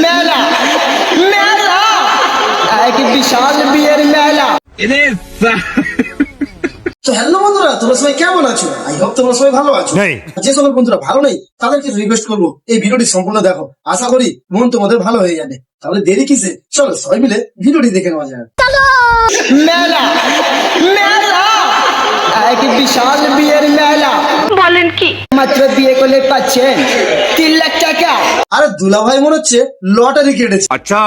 মেলা মেলা এক বিশাল বিয়ের মেলা। তো হ্যালো বন্ধুরা, তোমরা সবাই কেমন আছো? আই হোপ তোমরা সবাই ভালো আছো। যে সকল বন্ধুরা ভালো নেই তাদেরকে রিকোয়েস্ট করবো এই ভিডিওটি সম্পূর্ণ দেখো, আশা করি মন তোমাদের ভালো হয়ে যাবে। তাহলে দেরি কিসে, চলো সবাই মিলে ভিডিওটি দেখে নেওয়া যাক। মেলা মেলা এক বিশাল বিয়ের মেলা। বলেন কি? মাত্র বিয়ে করলে পাচ্ছেন 3 লাখ টাকা, আরে দুলা ভাই মনে হচ্ছে লটারি কেটেছে। अच्छा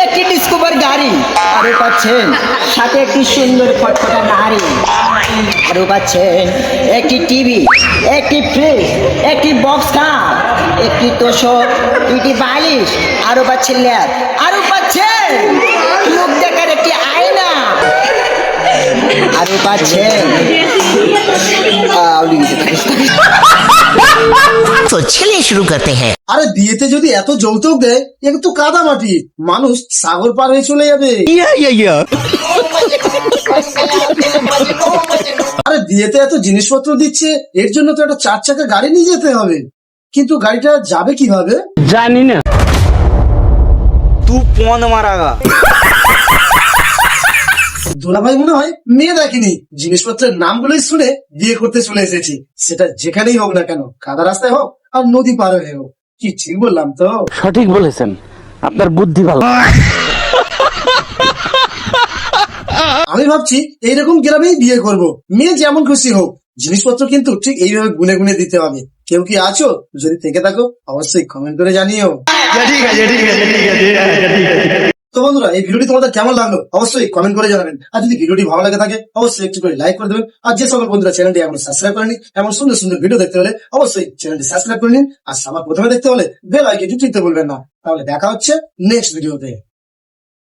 একটি ডিসকভার গাড়ি, আরো পাচ্ছেন সাথে একটি সুন্দর ফটফটা নারী, আরো পাচ্ছেন একটি টিভি, একটি ফ্রিজ, একটি বক্স কার, একটি তোষক, 2টি বালিশ, আরো পাচ্ছেন ল্যাব, আরো পাচ্ছেন লোক দেখার একটি আয়না, আরো পাচ্ছেন तो चलिए शुरू करते हैं। আরে বিয়েতে যদি এত যৌতুক দেয়, একটু কাদা মাটি, মানুষ সাগর পার হয়ে চলে যাবে। আরে বিয়েতে এত জিনিসপত্র দিচ্ছে, এর জন্য তো একটা 4 চাকা গাড়ি নিয়ে যেতে হবে, কিন্তু গাড়িটা যাবে কিভাবে? জানি না। तू कौन मारागा? দুলাভাই মনে হয় মেয়ে দেখেনি, জিনিসপত্রের নামগুলোই শুনে বিয়ে করতে চলে এসেছি। সেটা যেখানেই হোক না কেন, কাদা রাস্তায় হোক আর নদী পার হয়ে হোক। কি ঠিক বললাম তো? সঠিক বলেছেন, আপনার বুদ্ধি ভালো। আমি ভাবছি এইরকম গ্রামেই বিয়ে করব, মেয়ে যেমন খুশি হোক, জিনিসপত্র কিন্তু ঠিক এইভাবে গুনে গুনে দিতে হবে। কেউ কি আছো? যদি থেকে থাকো অবশ্যই কমেন্ট করে জানিও। তো বন্ধুরা, এই ভিডিওটি তোমাদের কেমন লাগলো অবশ্যই কমেন্ট করে জানাবেন। আর যদি ভিডিওটি ভালো লাগে থাকে অবশ্যই একটু করে লাইক করে দেবেন। আর যে সকল বন্ধুরা চ্যানেলটি এখন সাবস্ক্রাইব করেনি, এমন সুন্দর সুন্দর ভিডিও দেখতে হলে অবশ্যই চ্যানেলটি সাবস্ক্রাইব করে নিন। আর সবার প্রথমে দেখতে হলে বেল আইকনটি টিপতে ভুলবেন না। তাহলে দেখা হচ্ছে নেক্সট ভিডিওতে।